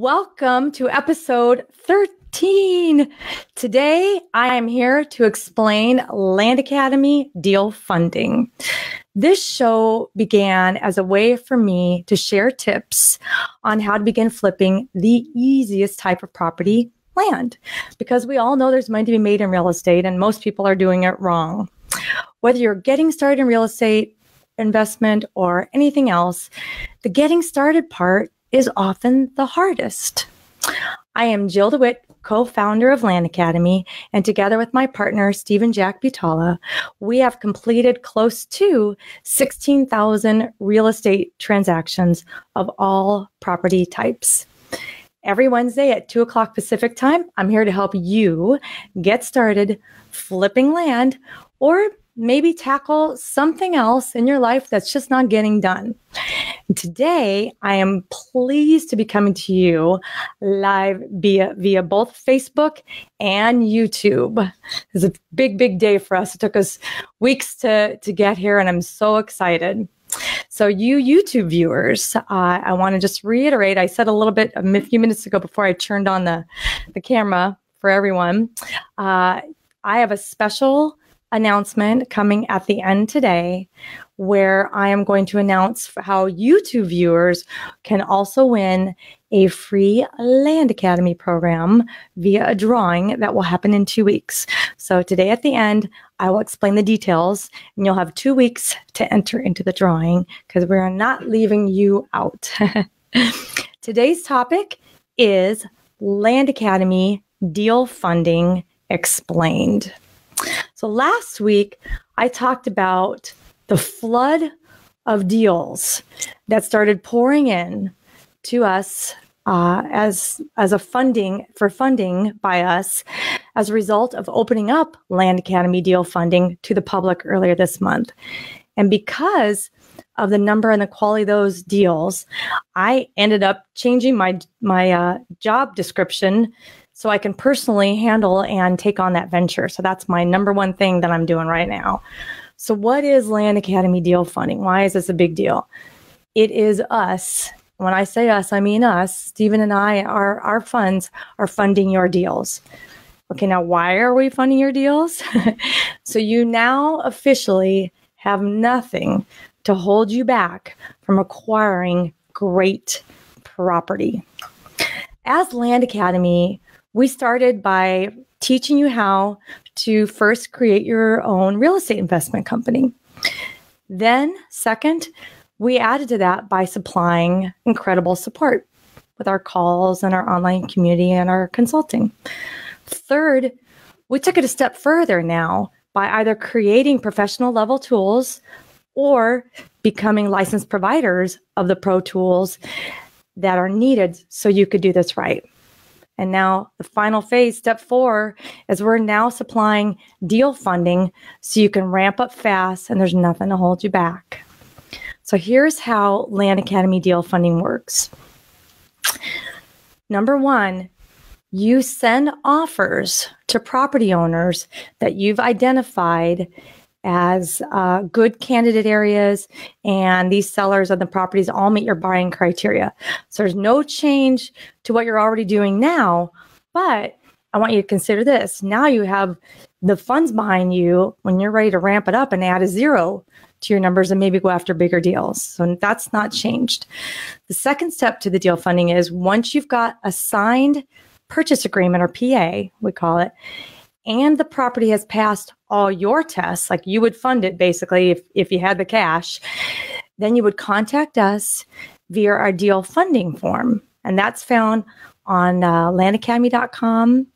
Welcome to episode 13. Today, I am here to explain Land Academy deal funding. This show began as a way for me to share tips on how to begin flipping the easiest type of property, land, because we all know there's money to be made in real estate and most people are doing it wrong. Whether you're getting started in real estate, investment, or anything else, the getting started part is often the hardest. I am Jill DeWit, co-founder of Land Academy, and together with my partner, Jack Butala, we have completed close to 16,000 real estate transactions of all property types. Every Wednesday at 2 o'clock Pacific time, I'm here to help you get started flipping land or maybe tackle something else in your life that's just not getting done. Today, I am pleased to be coming to you live via both Facebook and YouTube. It's a big day for us. It took us weeks to get here, and I'm so excited. So you YouTube viewers, I want to just reiterate, I said a few minutes ago before I turned on the camera for everyone, I have a special announcement coming at the end today where I am going to announce how YouTube viewers can also win a free Land Academy program via a drawing that will happen in 2 weeks. So today at the end, I will explain the details and you'll have 2 weeks to enter into the drawing because we are not leaving you out. Today's topic is Land Academy deal funding explained. So last week, I talked about the flood of deals that started pouring in to us as a funding by us as a result of opening up Land Academy deal funding to the public earlier this month. And because of the number and the quality of those deals, I ended up changing my job description so I can personally handle and take on that venture. So that's my number one thing that I'm doing right now. So what is Land Academy deal funding? Why is this a big deal? It is us. When I say us, I mean us. Stephen and I, our funds are funding your deals. Okay, now why are we funding your deals? So you now officially have nothing to hold you back from acquiring great property. As Land Academy, we started by teaching you how to first create your own real estate investment company. Then, second, we added to that by supplying incredible support with our calls and our online community and our consulting. Third, we took it a step further now by either creating professional level tools or becoming licensed providers of the pro tools that are needed so you could do this right. And now the final phase, step 4, is we're now supplying deal funding so you can ramp up fast and there's nothing to hold you back. So here's how Land Academy deal funding works. Number 1, you send offers to property owners that you've identified as good candidate areas, and these sellers of the properties all meet your buying criteria. So there's no change to what you're already doing now, but I want you to consider this. Now you have the funds behind you when you're ready to ramp it up and add a 0 to your numbers and maybe go after bigger deals. So that's not changed. The second step to the deal funding is once you've got a signed purchase agreement, or PA, we call it, and the property has passed all your tests, like you would fund it basically if you had the cash, then you would contact us via our deal funding form. And that's found on landacademy.com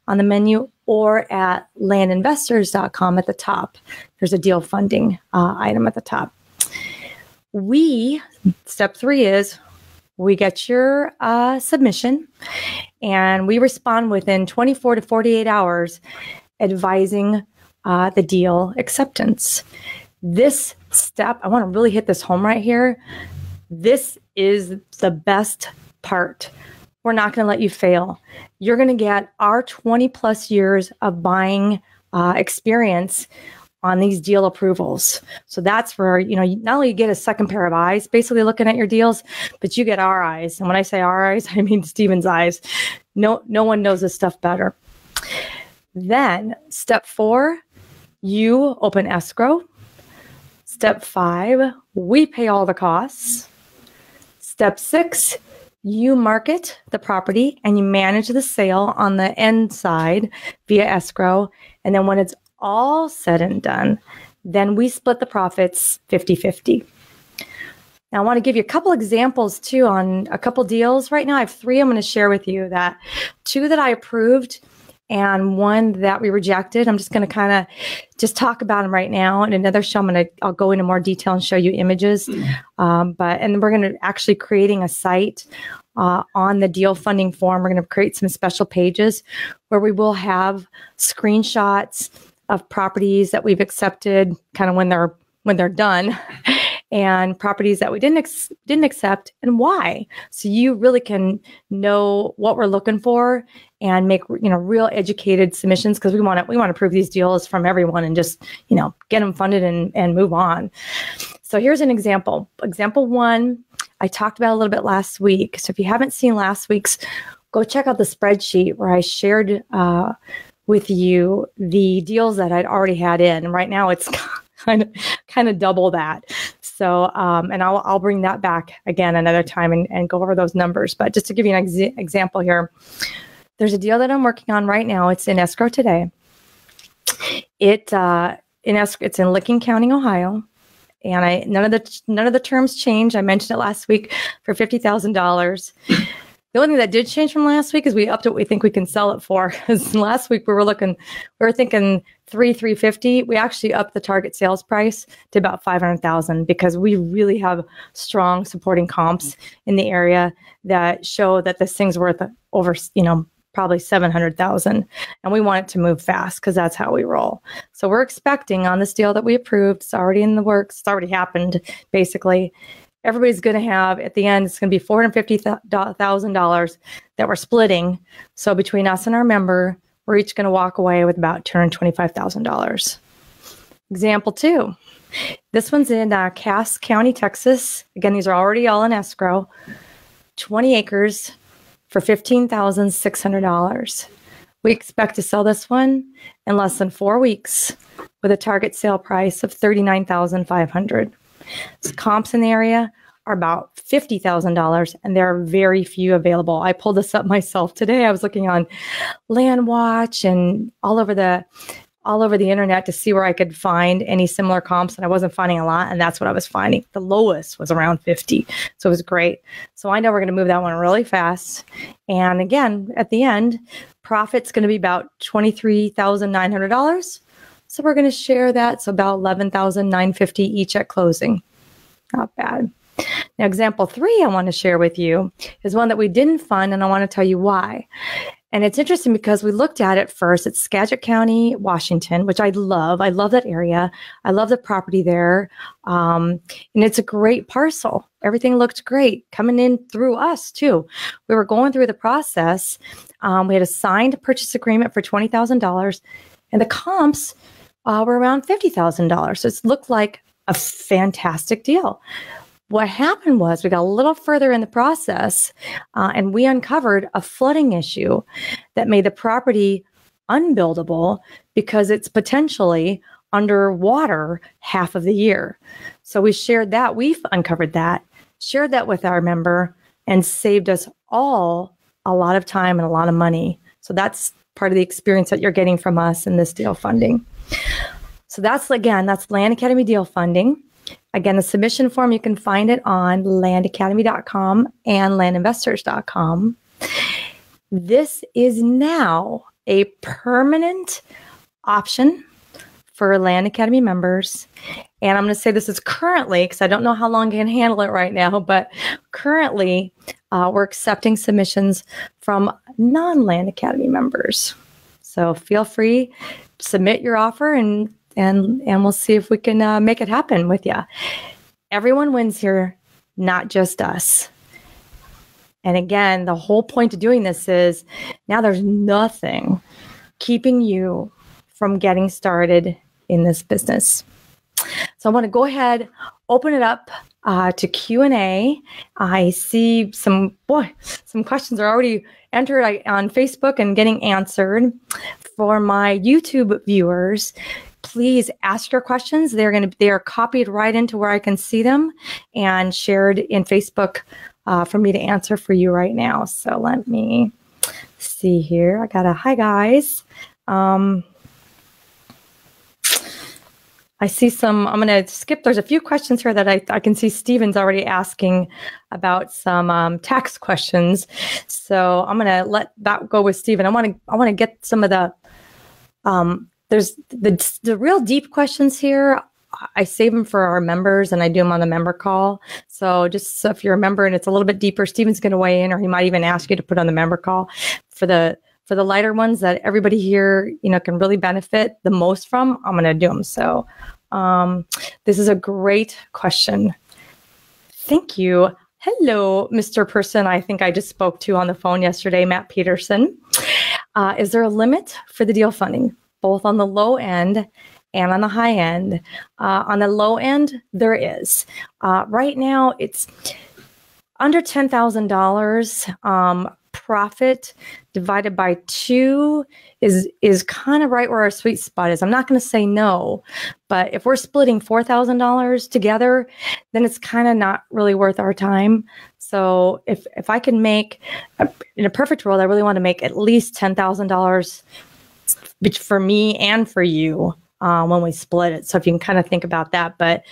on the menu or at landinvestors.com at the top. There's a deal funding item at the top. Step 3 is we get your submission and we respond within 24 to 48 hours advising the deal acceptance. This step, I want to really hit this home right here. This is the best part. We're not going to let you fail. You're going to get our 20 plus years of buying experience on these deal approvals. So that's where, not only you get a second pair of eyes basically looking at your deals, but you get our eyes. And when I say our eyes, I mean Stephen's eyes. No one knows this stuff better. Then step 4, you open escrow. Step 5, we pay all the costs. Step 6, you market the property and you manage the sale on the end side via escrow. And then when it's all said and done, then we split the profits 50-50. Now, I want to give you a couple examples too on a couple deals. Right now, I have 3 I'm going to share with you, that 2 that I approved and 1 that we rejected. I'm just going to kind of just talk about them right now. And another show, I'll go into more detail and show you images. And we're going to actually creating a site on the deal funding form. We're going to create some special pages where we will have screenshots of properties that we've accepted kind of when they're done, and properties that we didn't accept and why. So you really can know what we're looking for and make real educated submissions, because we want to approve these deals from everyone and just get them funded and move on. So here's an example. Example 1, I talked about a little bit last week. So if you haven't seen last week's, go check out the spreadsheet where I shared with you the deals that I'd already had in. And right now it's kind of double that. So, and I'll bring that back again another time and go over those numbers. But just to give you an example here, there's a deal that I'm working on right now. It's in escrow today. It's in Licking County, Ohio. And none of the terms change. I mentioned it last week for $50,000. The only thing that did change from last week is we upped what we think we can sell it for. Because last week we were thinking $350. We actually upped the target sales price to about $500,000 because we really have strong supporting comps in the area that show that this thing's worth over, probably $700,000, and we want it to move fast because that's how we roll. So we're expecting on this deal that we approved, it's already in the works, it's already happened, basically. Everybody's going to have, at the end, it's going to be $450,000 that we're splitting. So between us and our member, we're each going to walk away with about $225,000. Example 2. This one's in Cass County, Texas. Again, these are already all in escrow. 20 acres for $15,600. We expect to sell this one in less than 4 weeks with a target sale price of $39,500. So comps in the area are about $50,000, and there are very few available. I pulled this up myself today. I was looking on Land Watch and all over the internet to see where I could find any similar comps, and I wasn't finding a lot, and that's what I was finding. The lowest was around 50, so it was great. So I know we're going to move that one really fast. And again, at the end, profit's going to be about $23,900. So we're going to share that. So about $11,950 each at closing. Not bad. Now, example 3 I want to share with you is one that we didn't fund, and I want to tell you why. And it's interesting because we looked at it first. It's Skagit County, Washington, which I love. I love that area. I love the property there. And it's a great parcel. Everything looked great coming in through us, too. We were going through the process. We had a signed purchase agreement for $20,000, and the comps were around $50,000. So it looked like a fantastic deal. What happened was we got a little further in the process and we uncovered a flooding issue that made the property unbuildable because it's potentially underwater half of the year. So we shared that. We've uncovered that, shared that with our member, and saved us all a lot of time and a lot of money. So that's part of the experience that you're getting from us in this deal funding. So that's Land Academy deal funding. Again, the submission form, you can find it on landacademy.com and landinvestors.com. This is now a permanent option for Land Academy members. And I'm going to say this is currently, because I don't know how long I can handle it right now, but currently we're accepting submissions from non-Land Academy members. So feel free, submit your offer, and we'll see if we can make it happen with you. Everyone wins here, not just us. And again, the whole point of doing this is now there's nothing keeping you from getting started in this business. So I want to go ahead, open it up to Q&A. I see some questions are already entered on Facebook and getting answered. For my YouTube viewers, please ask your questions. They are copied right into where I can see them and shared in Facebook for me to answer for you right now. So let me see here. I got a hi guys. I see some, I'm going to skip. There's a few questions here that I can see Steven's already asking about some tax questions. So I'm going to let that go with Steven. I want to get some of the, there's the real deep questions here. I save them for our members and I do them on the member call. So just so if you're a member and it's a little bit deeper, Steven's going to weigh in, or he might even ask you to put on the member call for the lighter ones that everybody here, can really benefit the most from. I'm going to do them. So this is a great question. Thank you. Hello, Mr. Person I think I just spoke to on the phone yesterday, Matt Peterson. Is there a limit for the deal funding, both on the low end and on the high end? On the low end, there is. Right now, it's under $10,000. Profit divided by 2 is kind of right where our sweet spot is. I'm not going to say no, but if we're splitting $4,000 together, then it's kind of not really worth our time. So if I can make, in a perfect world, I really want to make at least $10,000 for me and for you when we split it. So if you can kind of think about that, but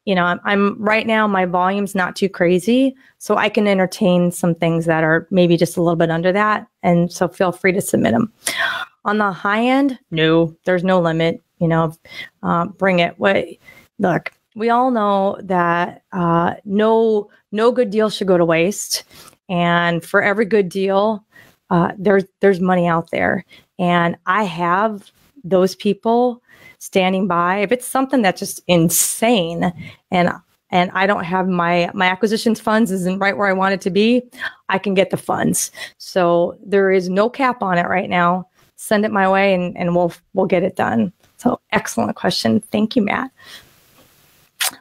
I'm right now, my volume's not too crazy, so I can entertain some things that are maybe just a little bit under that. And so feel free to submit them. On the high end, no, there's no limit, bring it. Look, we all know that no good deal should go to waste. And for every good deal, there's money out there. And I have those people standing by. If it's something that's just insane and I don't have my acquisitions funds isn't right where I want it to be, I can get the funds. So there is no cap on it right now. Send it my way and we'll get it done. So excellent question. Thank you, Matt.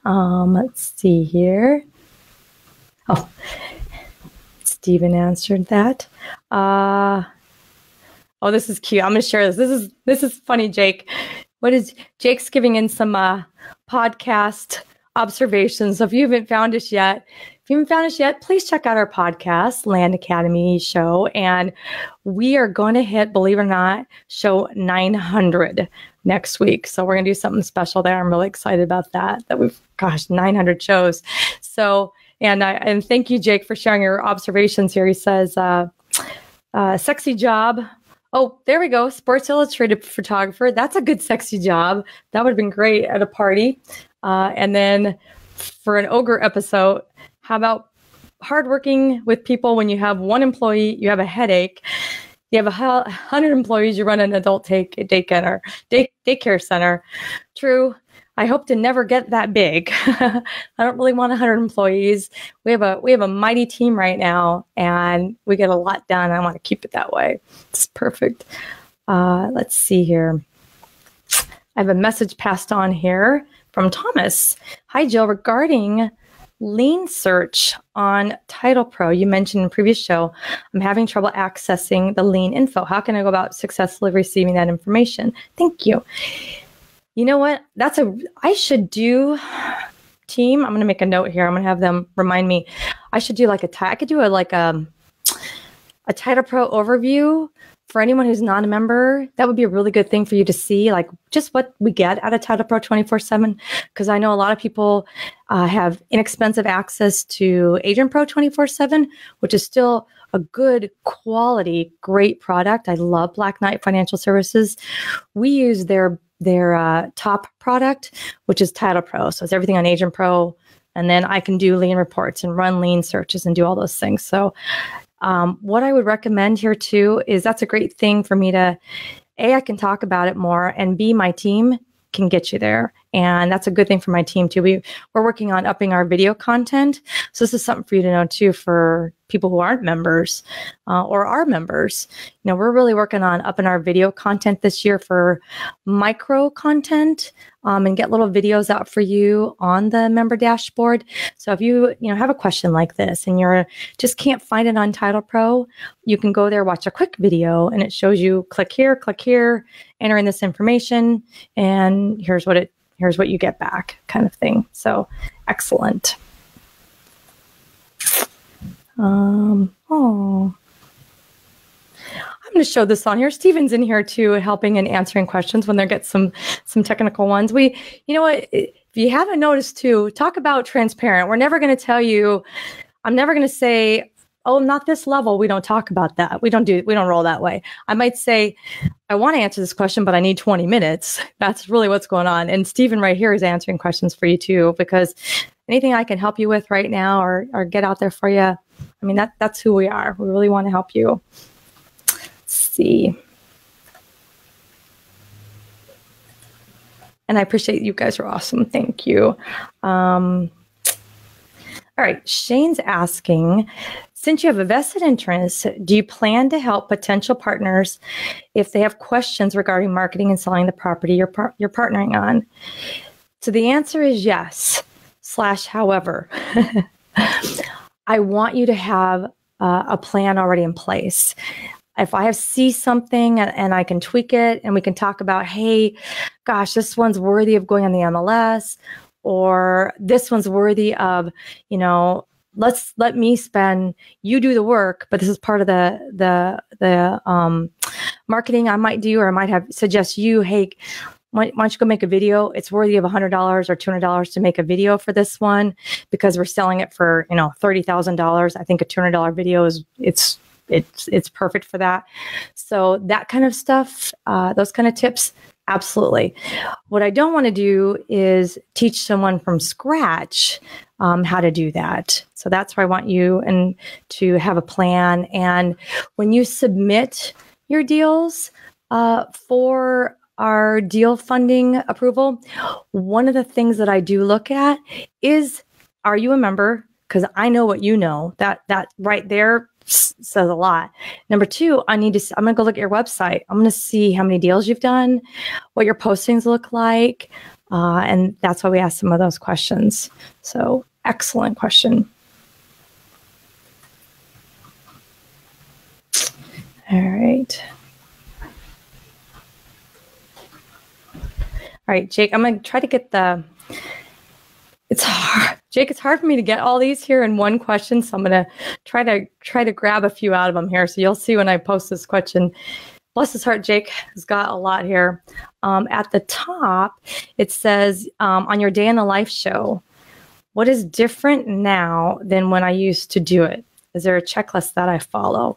Let's see here. Oh, Stephen answered that. Oh, this is cute. I'm going to share this. This is funny, Jake. Jake's giving in some podcast observations. So if you haven't found us yet, please check out our podcast, Land Academy Show. And we are going to hit, believe it or not, show 900 next week. So we're going to do something special there. I'm really excited about that 900 shows. So, and thank you, Jake, for sharing your observations here. He says, sexy job. Oh, there we go. Sports Illustrated photographer. That's a good sexy job. That would have been great at a party. And then for an ogre episode, how about hardworking with people when you have one employee, you have a headache. You have 100 employees, you run an adult daycare center. True. I hope to never get that big. I don't really want 100 employees. We have a mighty team right now, and we get a lot done. I want to keep it that way. It's perfect. Let's see here. I have a message passed on here from Thomas. Hi, Jill. Regarding lien search on Title Pro, you mentioned in a previous show, I'm having trouble accessing the lien info. How can I go about successfully receiving that information? Thank you. You know what? I should do, team. I'm going to make a note here. I'm going to have them remind me. I should do a Title Pro overview for anyone who's not a member. That would be a really good thing for you to see, just what we get out of Title Pro 24/7. Because I know a lot of people have inexpensive access to Agent Pro 24/7, which is still a good quality, great product. I love Black Knight Financial Services. We use their top product, which is Title Pro. So it's everything on Agent Pro. And then I can do lien reports and run lien searches and do all those things. So what I would recommend here too is that's a great thing for me to, A, I can talk about it more, and B, my team can get you there. And that's a good thing for my team too. We're working on upping our video content. So this is something for you to know too, for people who aren't members or are members. You know, we're really working on upping our video content this year for micro content and get little videos out for you on the member dashboard. So if you have a question like this and you're just can't find it on Title Pro, you can go there, watch a quick video, and it shows you click here, enter in this information, and here's what you get back, kind of thing. So excellent. I'm going to show this on here. Steven's in here too, helping and answering questions when there get some technical ones. You know what, if you haven't noticed too, talk about transparent. We're never going to tell you, I'm never going to say, oh, not this level. We don't talk about that. We don't roll that way. I might say, I want to answer this question, but I need 20 minutes. That's really what's going on. And Steven right here is answering questions for you too, because anything I can help you with right now or get out there for you, I mean, that's who we are. We really want to help you. Let's see. And I appreciate you guys are awesome. Thank you. All right. Shane's asking, since you have a vested interest, do you plan to help potential partners if they have questions regarding marketing and selling the property you're partnering on? So the answer is yes, however. I want you to have a plan already in place. If I see something and I can tweak it and we can talk about, hey, gosh, this one's worthy of going on the MLS, or this one's worthy of, let me spend, you do the work, but this is part of the marketing I might do, or I might suggest you, hey, why don't you go make a video? It's worthy of $100 or $200 to make a video for this one because we're selling it for, $30,000. I think a $200 video it's perfect for that. So that kind of stuff, those kind of tips, absolutely. What I don't want to do is teach someone from scratch how to do that. So that's why I want you to have a plan. And when you submit your deals for our deal funding approval, one of the things that I do look at is, are you a member? Because I know what you know. That right there says a lot. Number two, I'm going to go look at your website. I'm going to see how many deals you've done, what your postings look like. And that's why we ask some of those questions. So excellent question. All right. All right, Jake, I'm going to try to get it's hard. Jake, it's hard for me to get all these here in one question. So I'm going to try to grab a few out of them here. So you'll see when I post this question. Bless his heart, Jake has got a lot here. At the top, it says, on your day in the life show, what is different now than when I used to do it? Is there a checklist that I follow?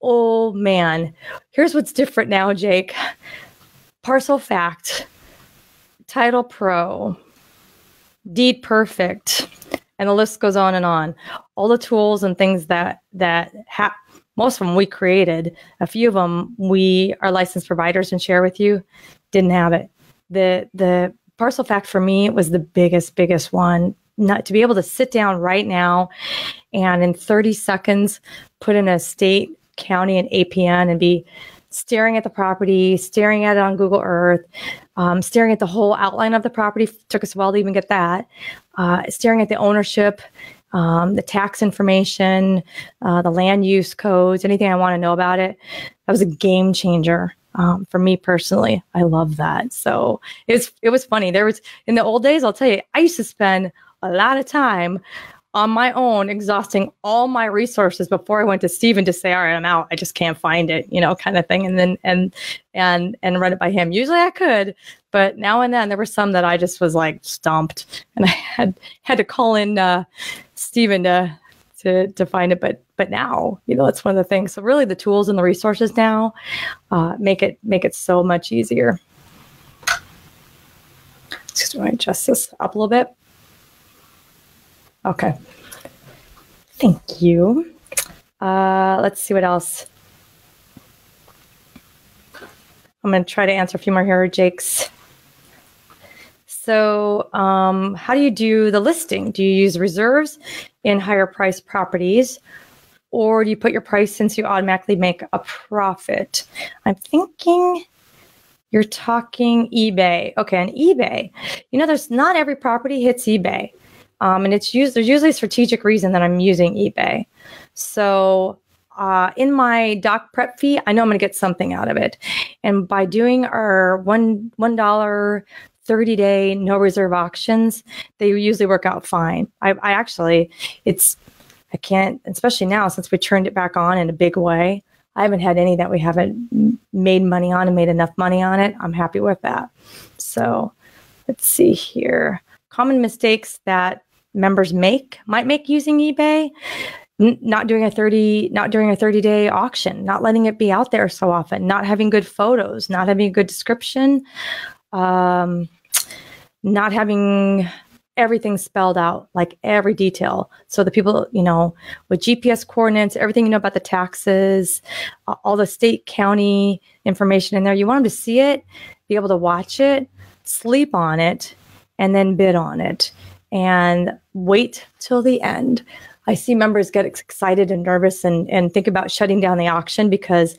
Oh, man. Here's what's different now, Jake. Parcel Fact, Title Pro, Deed Perfect, and the list goes on and on. All the tools and things that most of them we created. A few of them our licensed providers and share with you didn't have it. The Parcel Fact for me was the biggest one. Not to be able to sit down right now and in 30 seconds put in a state, county, and APN and be staring at the property, staring at it on Google Earth, staring at the whole outline of the property. Took us a while to even get that. Staring at the ownership, the tax information, the land use codes, anything I want to know about it. That was a game changer for me personally. I love that. So it was funny. In the old days, I'll tell you, I used to spend a lot of time on my own, exhausting all my resources before I went to Steven to say, all right, I'm out. I just can't find it, kind of thing. And then, and run it by him. Usually I could, but now and then there were some that I just was like stumped and I had to call in, Steven to find it. But now, it's one of the things. So really the tools and the resources now, make it so much easier. Just want to adjust this up a little bit. Okay. Thank you. Let's see what else. I'm going to try to answer a few more here. Jake's So how do you do the listing? Do you use reserves in higher priced properties, or do you put your price since you automatically make a profit? I'm thinking you're talking eBay. Okay, on eBay, there's not every property hits eBay. And there's usually a strategic reason that I'm using eBay. So in my doc prep fee, I know I'm going to get something out of it. And by doing our $1 30-day no reserve auctions, they usually work out fine. I can't, especially now since we turned it back on in a big way. I haven't had any that we haven't made money on and made enough money on it. I'm happy with that. So let's see here. Common mistakes that members might make using eBay. Not doing a 30-day auction, not letting it be out there so often, not having good photos, not having a good description, not having everything spelled out, like every detail. So the people, with GPS coordinates, everything about the taxes, all the state, county information in there, you want them to see it, be able to watch it, sleep on it, and then bid on it, and wait till the end. I see members get excited and nervous and think about shutting down the auction because,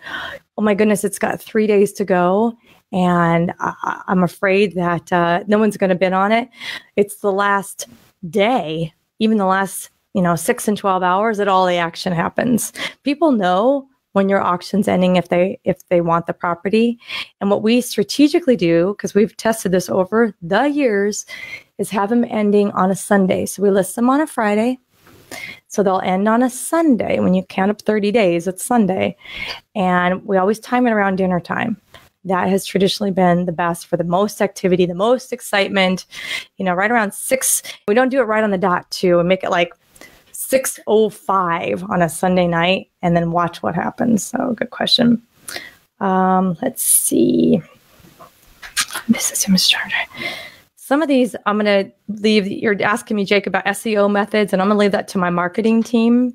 oh my goodness, it's got 3 days to go. And I'm afraid that no one's going to bid on it. It's the last day, even the last 6 and 12 hours that all the action happens. People know when your auction's ending if they want the property. And what we strategically do, because we've tested this over the years, is have them ending on a Sunday. So we list them on a Friday. So they'll end on a Sunday. When you count up 30 days, it's Sunday. And we always time it around dinner time. That has traditionally been the best for the most activity, the most excitement, right around 6. We don't do it right on the dot too. We make it like 6:05 on a Sunday night and then watch what happens. So good question. Let's see. This is Mr. Some of these I'm going to leave. You're asking me, Jake, about SEO methods, and I'm going to leave that to my marketing team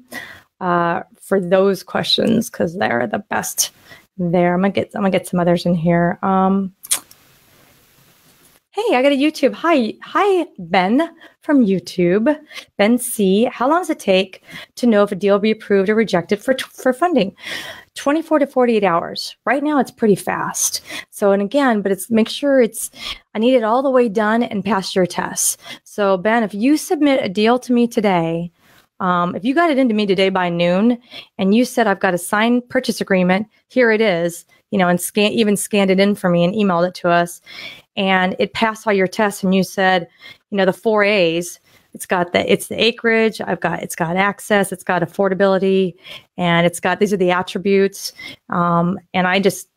for those questions because they're the best there. I'm gonna get some others in here. Hey, I got a YouTube. Hi, Ben from YouTube. Ben C. How long does it take to know if a deal will be approved or rejected for funding? 24 to 48 hours. Right now, it's pretty fast. So, and again, but make sure I need it all the way done and pass your tests. So, Ben, if you submit a deal to me today, if you got it into me today by noon and you said, I've got a signed purchase agreement, here it is, and scanned it in for me and emailed it to us, and it passed all your tests, and you said, the 4 A's, it's the acreage, it's got access, it's got affordability, and these are the attributes. And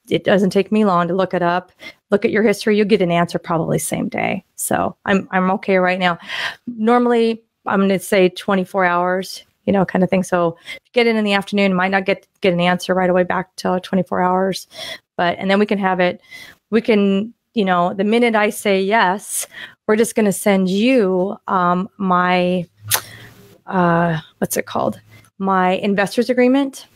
it doesn't take me long to look it up, look at your history, you'll get an answer probably same day. So I'm okay right now. Normally, I'm going to say 24 hours, kind of thing. So if you get it in the afternoon, might not get an answer right away back till 24 hours. And then we can have it, the minute I say yes, we're just going to send you my, what's it called? My investor's agreement.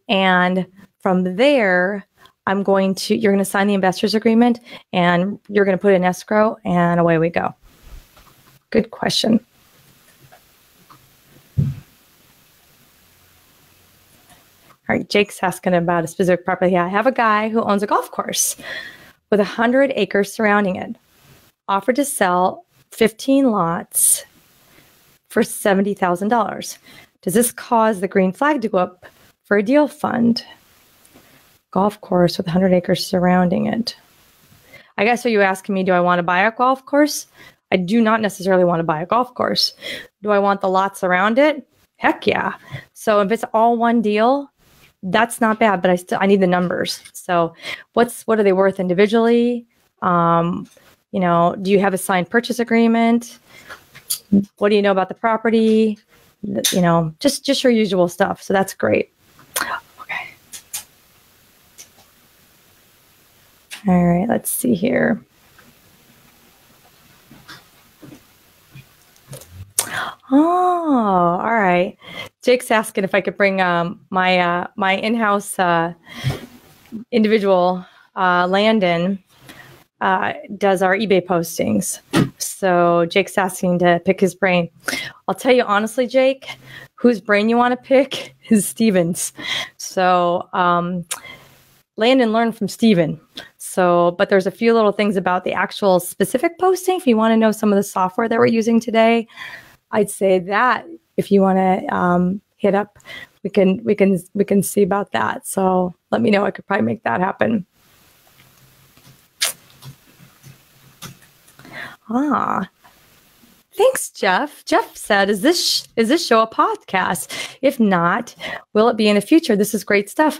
And from there, you're going to sign the investor's agreement and you're going to put it in escrow and away we go. Good question. All right, Jake's asking about a specific property. Yeah, I have a guy who owns a golf course with 100 acres surrounding it. Offered to sell 15 lots for $70,000. Does this cause the green flag to go up for a deal fund? Golf course with 100 acres surrounding it. I guess, are you asking me, do I want to buy a golf course? I do not necessarily want to buy a golf course. Do I want the lots around it? Heck yeah. So if it's all one deal, that's not bad, but I need the numbers. So what are they worth individually? Do you have a signed purchase agreement? What do you know about the property? Just your usual stuff. So that's great. Okay. All right, let's see here. Oh, all right. Jake's asking if I could bring my in-house individual land in. does our eBay postings. So Jake's asking to pick his brain. I'll tell you honestly, Jake, whose brain you want to pick is Steven's. So land and learn from Steven. So, but there's a few little things about the actual specific posting. If you want to know some of the software that we're using today, I'd say that if you want to hit up, we can see about that. So let me know. I could probably make that happen. Thanks, Jeff. Jeff said, is this show a podcast? If not, will it be in the future? This is great stuff.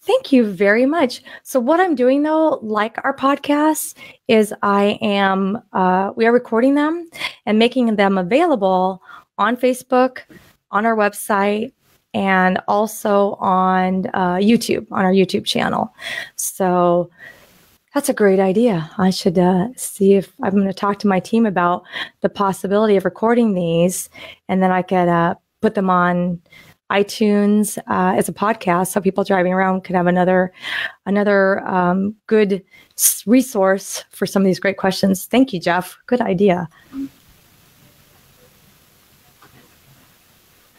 Thank you very much. So what I'm doing though, like our podcasts, is we are recording them and making them available on Facebook, on our website, and also on YouTube, on our YouTube channel. So that's a great idea. I should see if I'm going to talk to my team about the possibility of recording these, and then I could put them on iTunes as a podcast, so people driving around could have another good resource for some of these great questions. Thank you, Jeff. Good idea.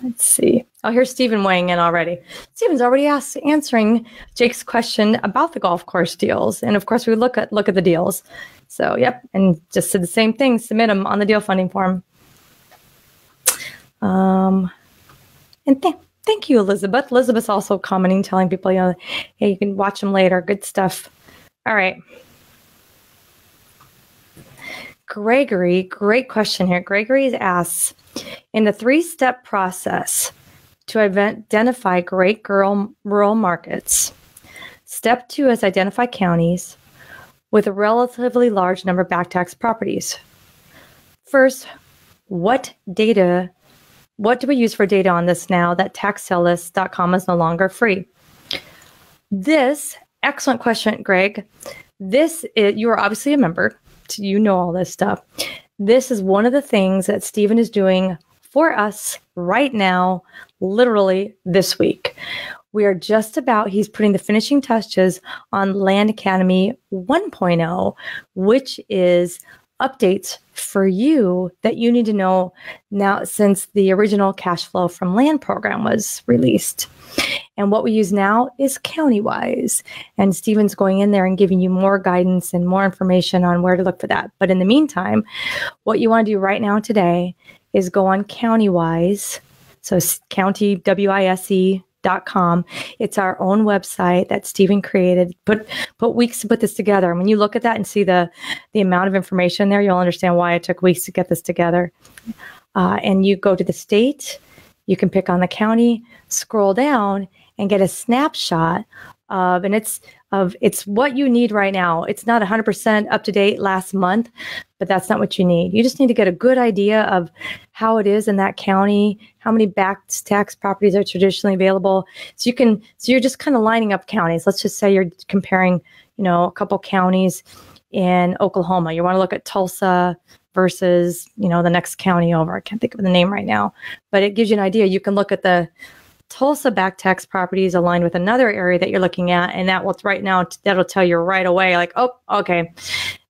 Let's see. Oh, here's Stephen weighing in already. Stephen's already answering Jake's question about the golf course deals. And of course, we look at the deals. So, yep. And just said the same thing. Submit them on the deal funding form. And thank you, Elizabeth. Elizabeth's also commenting, telling people, hey, you can watch them later. Good stuff. All right. Gregory, great question here. Gregory asks, in the 3-step process to identify great rural markets, step 2 is identify counties with a relatively large number of back tax properties. First, what do we use for data on this now that taxsaleList.com is no longer free? This, excellent question, Greg. You are obviously a member. You know all this stuff. This is one of the things that Stephen is doing for us right now, literally this week. We are he's putting the finishing touches on Land Academy 1.0, which is updates for you that you need to know now since the original cash flow from land program was released. And what we use now is county-wise. And Stephen's going in there and giving you more guidance and more information on where to look for that. But in the meantime, what you want to do right now today is go on county-wise. So CountyWISE.com. It's our own website that Stephen created. Put weeks to put this together. And when you look at that and see the amount of information there, you'll understand why it took weeks to get this together. And you go to the state, you can pick on the county, scroll down, and get a snapshot of it's what you need right now. It's not 100% up to date last month, but that's not what you need. You just need to get a good idea of how it is in that county, how many back tax properties are traditionally available. So you're just kind of lining up counties. Let's just say you're comparing, a couple counties in Oklahoma. You want to look at Tulsa versus, the next county over. I can't think of the name right now, but it gives you an idea. You can look at the Tulsa back tax properties aligned with another area that you're looking at, and that'll tell you right away, like, oh, okay,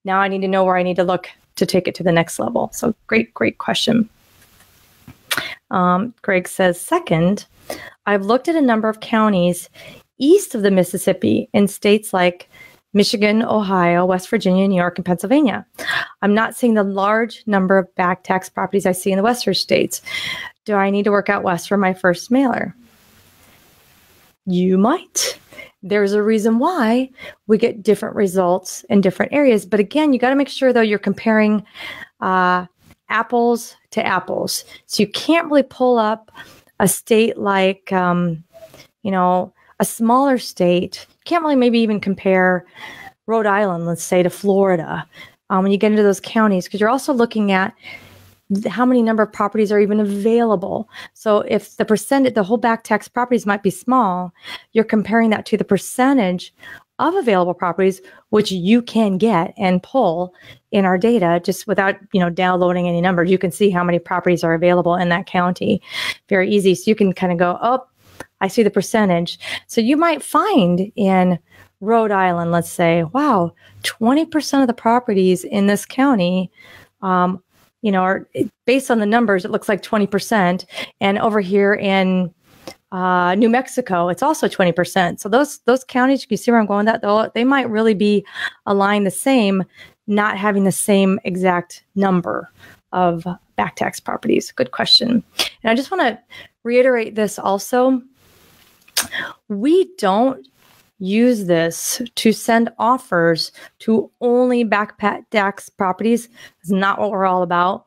now I need to know where I need to look to take it to the next level. So great question. Greg says, second, I've looked at a number of counties east of the Mississippi in states like Michigan, Ohio, West Virginia, New York, and Pennsylvania. I'm not seeing the large number of back tax properties I see in the western states. Do I need to work out west for my first mailer? You might. There's a reason why we get different results in different areas. But again, you got to make sure, though, you're comparing apples to apples. So you can't really pull up a state like, a smaller state. You can't really maybe even compare Rhode Island, let's say, to Florida when you get into those counties, because you're also looking at how many number of properties are even available. So if the whole back tax properties might be small, you're comparing that to the percentage of available properties, which you can get and pull in our data just without, downloading any numbers. You can see how many properties are available in that county. Very easy. So you can kind of go, oh, I see the percentage. So you might find in Rhode Island, let's say, wow, 20% of the properties in this county, are based on the numbers, it looks like 20%. And over here in New Mexico, it's also 20%. So those counties, you can see where I'm going with that, they might really be aligned the same, not having the same exact number of back tax properties. Good question. And I just want to reiterate this also. We don't use this to send offers to only back tax properties. It's not what we're all about.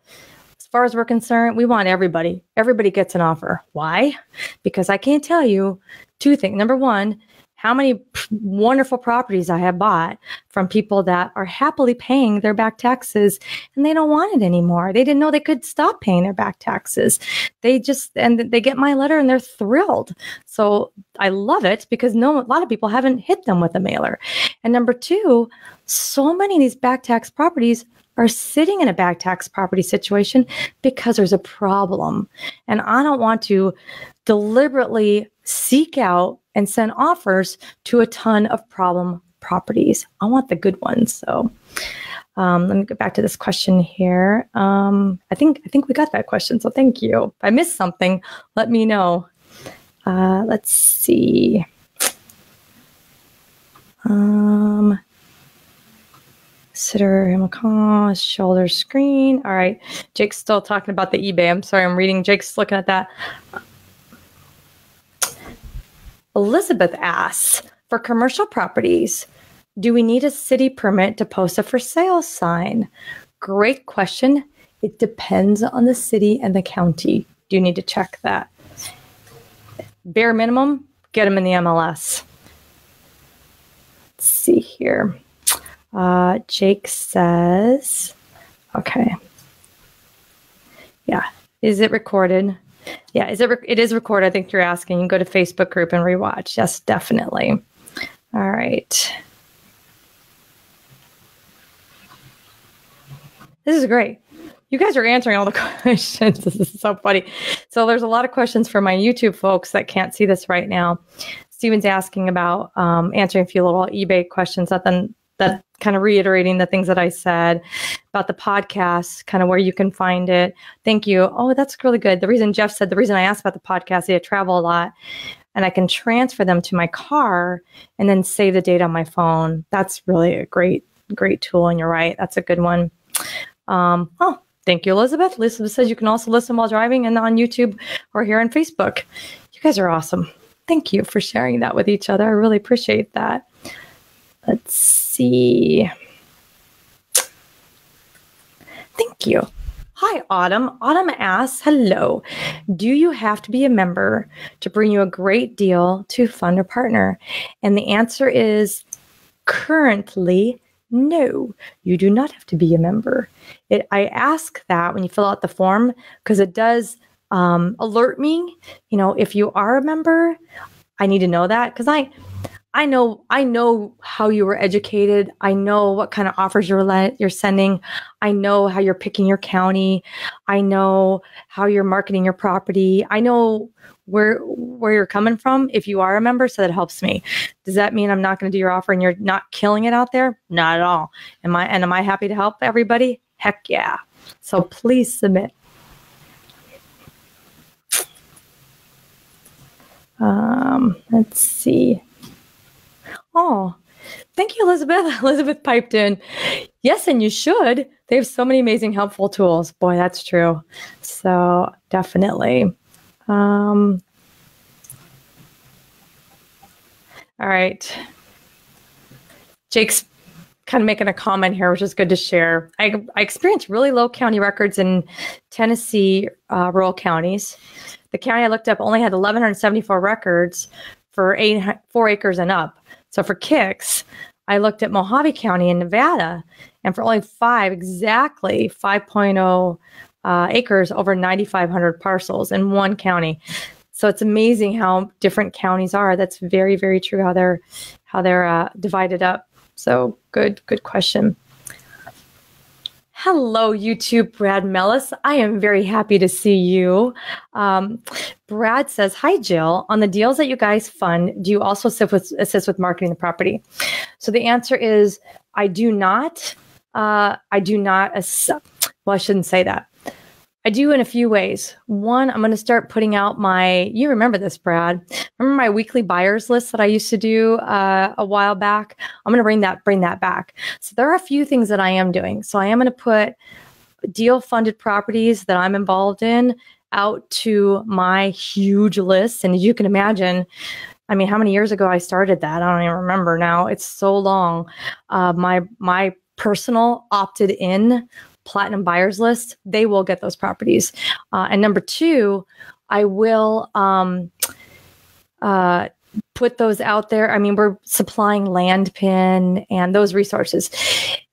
As far as we're concerned, we want everybody. Everybody gets an offer. Why? Because I can't tell you two things. Number one, how many wonderful properties I have bought from people that are happily paying their back taxes and they don't want it anymore. They didn't know they could stop paying their back taxes. They get my letter and they're thrilled. So I love it because a lot of people haven't hit them with a mailer. And number two, so many of these back tax properties are sitting in a back tax property situation because there's a problem. And I don't want to deliberately seek out and send offers to a ton of problem properties. I want the good ones. So let me get back to this question here. I think we got that question. So thank you. If I missed something, let me know. Let's see. Consider him a call, shoulder screen. All right. Jake's still talking about the eBay. I'm sorry. I'm reading. Jake's looking at that. Elizabeth asks, for commercial properties, do we need a city permit to post a for sale sign? Great question. It depends on the city and the county. Do you need to check that? Bare minimum, get them in the MLS. Let's see here. Jake says, okay. Yeah. Is it recorded? Yeah, it is recorded. I think you're asking. You can go to Facebook group and rewatch. Yes, definitely. All right. This is great. You guys are answering all the questions. This is so funny. So there's a lot of questions for my YouTube folks that can't see this right now. Steven's asking about answering a few little eBay questions. That kind of reiterating the things that I said about the podcast, kind of where you can find it. Thank you. Oh, that's really good. The reason I asked about the podcast, I travel a lot and I can transfer them to my car and then save the data on my phone. That's really a great tool. And you're right. That's a good one. Thank you, Elizabeth. Elizabeth says you can also listen while driving and on YouTube or here on Facebook. You guys are awesome. Thank you for sharing that with each other. I really appreciate that. Let's see. Thank you. Hi, Autumn. Autumn asks, hello. Do you have to be a member to bring you a great deal to fund or partner? And the answer is currently no. You do not have to be a member. I ask that when you fill out the form because it does alert me. If you are a member, I need to know that because I know how you were educated. I know what kind of offers you're sending. I know how you're picking your county. I know how you're marketing your property. I know where you're coming from if you are a member, so that helps me. Does that mean I'm not going to do your offer and you're not killing it out there? Not at all. Am I happy to help everybody? Heck yeah. So please submit. Let's see. Oh, thank you, Elizabeth. Elizabeth piped in. Yes, and you should. They have so many amazing, helpful tools. Boy, that's true. So definitely. All right. Jake's kind of making a comment here, which is good to share. I experienced really low county records in Tennessee rural counties. The county I looked up only had 1,174 records for 4 acres and up. So for kicks, I looked at Mojave County in Nevada, and for only 5.0 acres over 9,500 parcels in one county. So it's amazing how different counties are. That's very, very true how they're divided up. So good question. Hello, YouTube, Brad Mellis. I am very happy to see you. Brad says, "Hi, Jill. On the deals that you guys fund, do you also assist with marketing the property?" So the answer is, I do not. I do not. Well, I shouldn't say that. I do in a few ways. One, I'm going to start putting out you remember this, Brad. Remember my weekly buyers list that I used to do a while back? I'm going to bring that back. So there are a few things that I am doing. So I am going to put deal funded properties that I'm involved in out to my huge list. And as you can imagine, I mean, how many years ago I started that? I don't even remember now. It's so long. My personal opted in platinum buyers list, they will get those properties. And number two, I will put those out there. I mean, we're supplying land pin and those resources.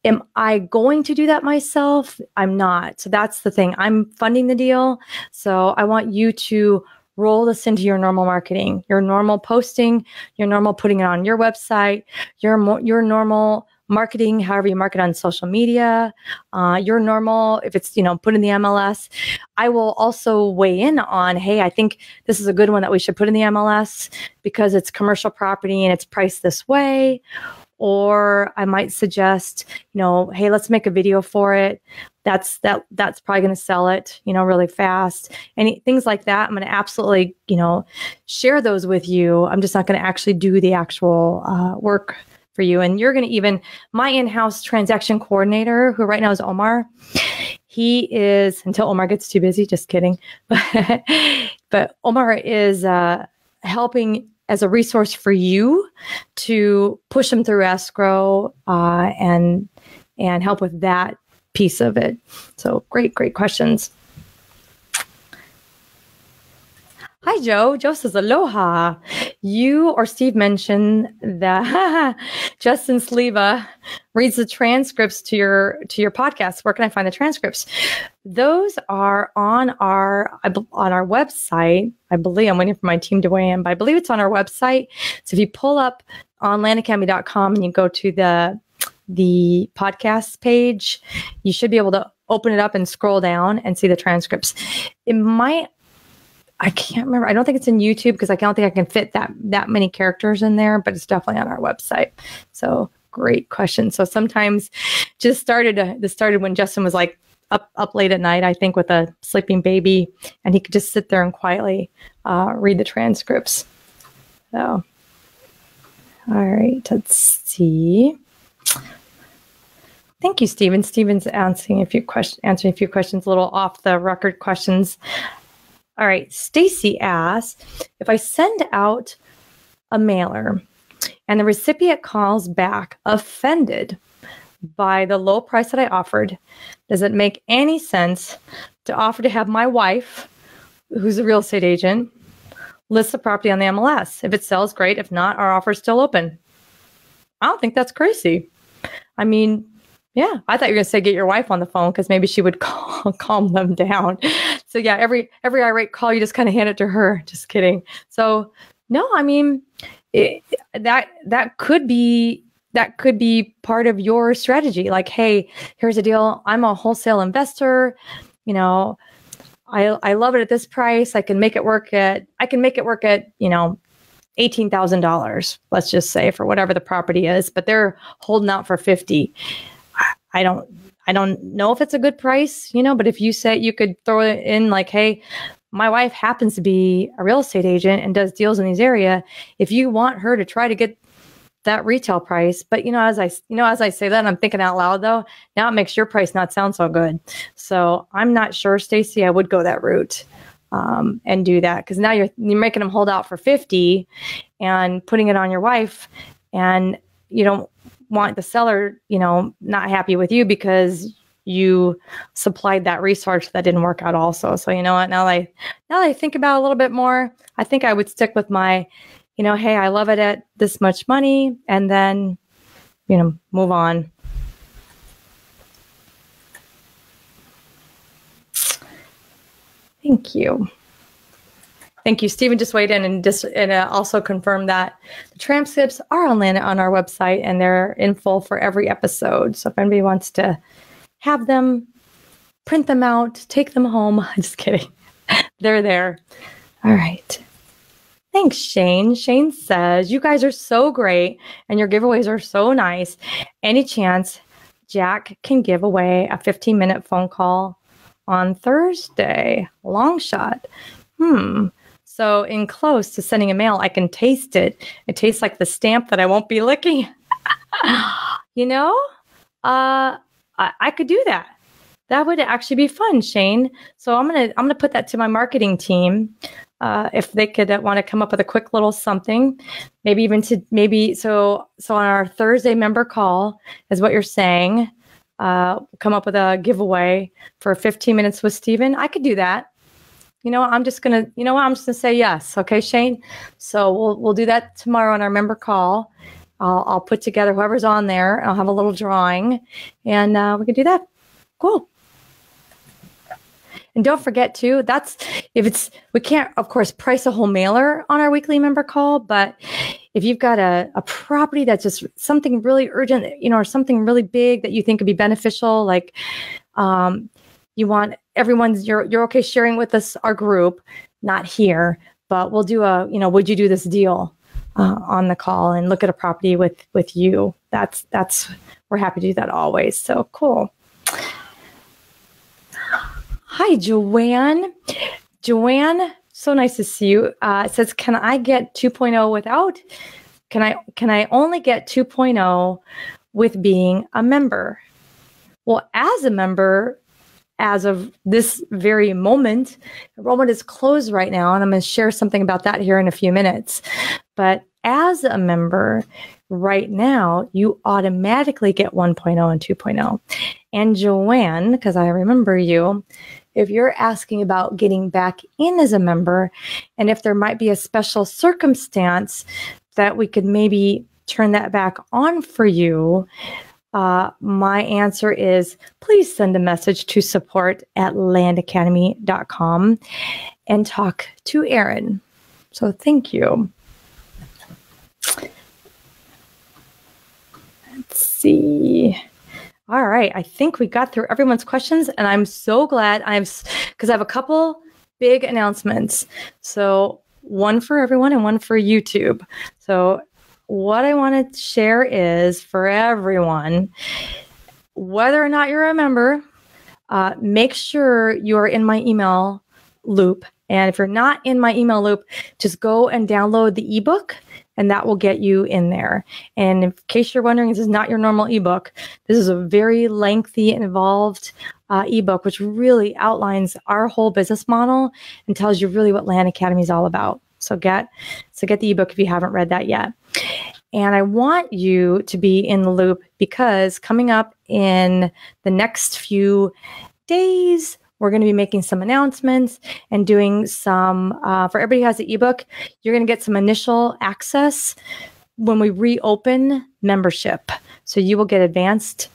Am I going to do that myself? I'm not. So that's the thing. I'm funding the deal. So I want you to roll this into your normal marketing, your normal posting, your normal putting it on your website, your normal marketing, however you market on social media, your normal, if it's, put in the MLS. I will also weigh in on, hey, I think this is a good one that we should put in the MLS because it's commercial property and it's priced this way. Or I might suggest, hey, let's make a video for it. That's probably going to sell it, really fast. And things like that, I'm going to absolutely, share those with you. I'm just not going to actually do the actual work for you. And you're going to my in-house transaction coordinator, who right now is Omar, he is, until Omar gets too busy, just kidding. But Omar is helping as a resource for you to push them through escrow and help with that piece of it. So great questions. Hi, Joe. Joe says, aloha. You or Steve mentioned that Justin Sleva reads the transcripts to your podcast. Where can I find the transcripts? Those are on our website. I believe I'm waiting for my team to weigh in, but I believe it's on our website. So if you pull up on landacademy.com and you go to the podcast page, you should be able to open it up and scroll down and see the transcripts. I can't remember. I don't think it's in YouTube because I don't think I can fit that many characters in there, but it's definitely on our website. So great question. So sometimes this started when Justin was like up late at night, I think, with a sleeping baby, and he could just sit there and quietly read the transcripts. So, all right, let's see. Thank you, Stephen. Stephen's answering a few questions, a little off the record questions. All right, Stacy asks, if I send out a mailer and the recipient calls back offended by the low price that I offered, does it make any sense to offer to have my wife, who's a real estate agent, list the property on the MLS? If it sells, great. If not, our offer is still open. I don't think that's crazy. I mean, yeah, I thought you were going to say get your wife on the phone because maybe she would calm them down. So yeah, every irate call, you just kind of hand it to her. Just kidding. So no, I mean, that could be part of your strategy. Like, hey, here's a deal. I'm a wholesale investor. I love it at this price. I can make it work at $18,000. Let's just say, for whatever the property is, but they're holding out for 50. I don't know if it's a good price, but if you say you could throw it in like, hey, my wife happens to be a real estate agent and does deals in these area. If you want her to try to get that retail price, but as I say that, I'm thinking out loud though, now it makes your price not sound so good. So I'm not sure, Stacy, I would go that route and do that, because now you're making them hold out for 50 and putting it on your wife, and you don't want the seller, not happy with you because you supplied that resource that didn't work out also. So you know what, now that I think about it a little bit more, I think I would stick with my, hey, I love it at this much money, and then, move on. Thank you. Thank you. Stephen just weighed in and also confirmed that the transcripts are on our website, and they're in full for every episode. So if anybody wants to have them, print them out, take them home. Just kidding. They're there. All right. Thanks, Shane. Shane says, you guys are so great and your giveaways are so nice. Any chance Jack can give away a 15-minute phone call on Thursday? Long shot. So in close to sending a mail, I can taste it. It tastes like the stamp that I won't be licking. You know, I could do that. That would actually be fun, Shane. So I'm gonna put that to my marketing team. If they could want to come up with a quick little something, so on our Thursday member call is what you're saying. Come up with a giveaway for 15 minutes with Steven. I could do that. I'm just gonna say yes. Okay, Shane. So we'll do that tomorrow on our member call. I'll put together whoever's on there. I'll have a little drawing, and we can do that. Cool. And don't forget too, we can't, of course, price a whole mailer on our weekly member call, but if you've got a property that's just something really urgent, or something really big that you think could be beneficial, like you want you're okay sharing with us, our group, not here, but we'll do would you do this deal on the call and look at a property with you. We're happy to do that always. So cool. Hi, Joanne. Joanne, so nice to see you. It says, can I get 2.0 without? Can I only get 2.0 with being a member? Well, as a member, as of this very moment, enrollment is closed right now, and I'm going to share something about that here in a few minutes. But as a member, right now, you automatically get 1.0 and 2.0. And Joanne, because I remember you, if you're asking about getting back in as a member, and if there might be a special circumstance that we could maybe turn that back on for you, my answer is please send a message to support@landacademy.com and talk to Erin. So thank you. Let's see. All right. I think we got through everyone's questions, and I'm so glad because I have a couple big announcements. So one for everyone and one for YouTube. So what I want to share is for everyone, whether or not you're a member, make sure you are in my email loop. And if you're not in my email loop, just go and download the ebook, and that will get you in there. And in case you're wondering, this is not your normal ebook. This is a very lengthy and involved ebook, which really outlines our whole business model and tells you really what Land Academy is all about. So get the ebook if you haven't read that yet. And I want you to be in the loop because coming up in the next few days, we're going to be making some announcements and doing some, for everybody who has the ebook, you're going to get some initial access when we reopen membership. So you will get advanced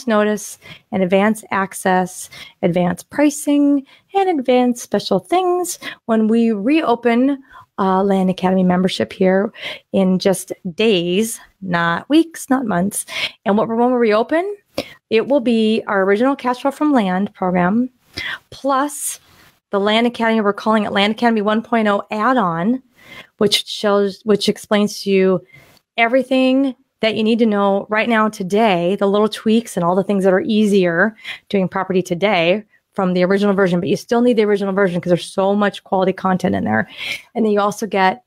notice and advanced access, advanced pricing, and advanced special things when we reopen Land Academy membership here in just days, not weeks, not months. And when we reopen, it will be our original Cash Flow from Land program, plus the Land Academy, we're calling it Land Academy 1.0 add-on, which explains to you everything that you need to know right now today, the little tweaks and all the things that are easier doing property today from the original version, but you still need the original version because there's so much quality content in there. And then you also get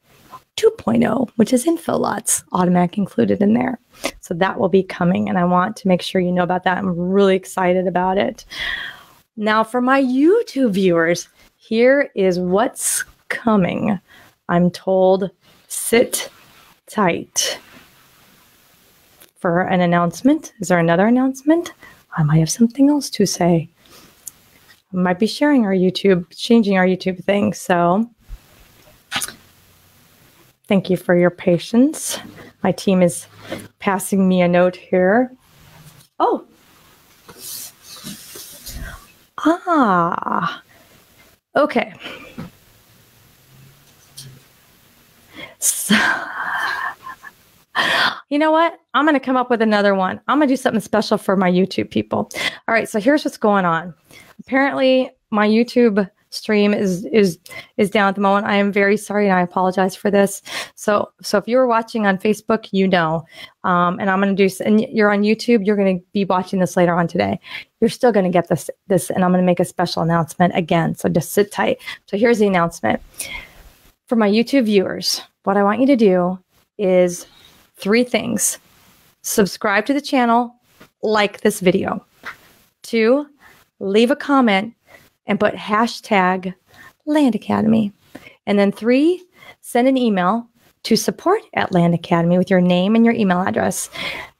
2.0, which is info lots, automatic included in there. So that will be coming, and I want to make sure you know about that. I'm really excited about it. Now, for my YouTube viewers, here is what's coming. I'm told, sit tight for an announcement. Is there another announcement? I might have something else to say. I might be sharing our YouTube, changing our YouTube thing. So thank you for your patience. My team is passing me a note here. Oh. Okay. So, you know what? I'm going to come up with another one. I'm going to do something special for my YouTube people. All right. So here's what's going on. Apparently my YouTube stream is down at the moment. I am very sorry and I apologize for this. So if you were watching on Facebook, you know, and I'm going to do, and you're on YouTube, you're going to be watching this later on today. You're still going to get this, and I'm going to make a special announcement again. So just sit tight. So here's the announcement for my YouTube viewers. What I want you to do is 3 things. Subscribe to the channel, like this video. 2, leave a comment and put hashtag Land Academy. And then 3, send an email to support@Land Academy with your name and your email address.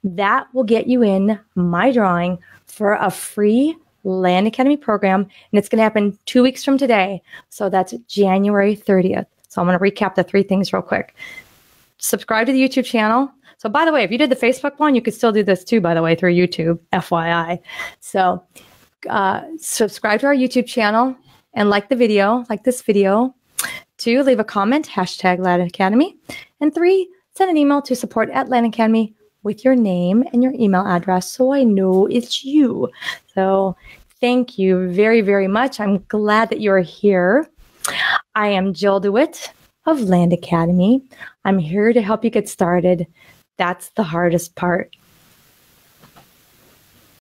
That will get you in my drawing for a free Land Academy program. And it's going to happen 2 weeks from today. So that's January 30th. So I'm going to recap the 3 things real quick. Subscribe to the YouTube channel. So by the way, if you did the Facebook one, you could still do this too, by the way, through YouTube, FYI. So subscribe to our YouTube channel and like the video, like this video. 2, leave a comment, hashtag Land Academy. And 3, send an email to support@Land Academy with your name and your email address so I know it's you. So thank you very, very much. I'm glad that you're here. I am Jill DeWit of Land Academy. I'm here to help you get started. That's the hardest part.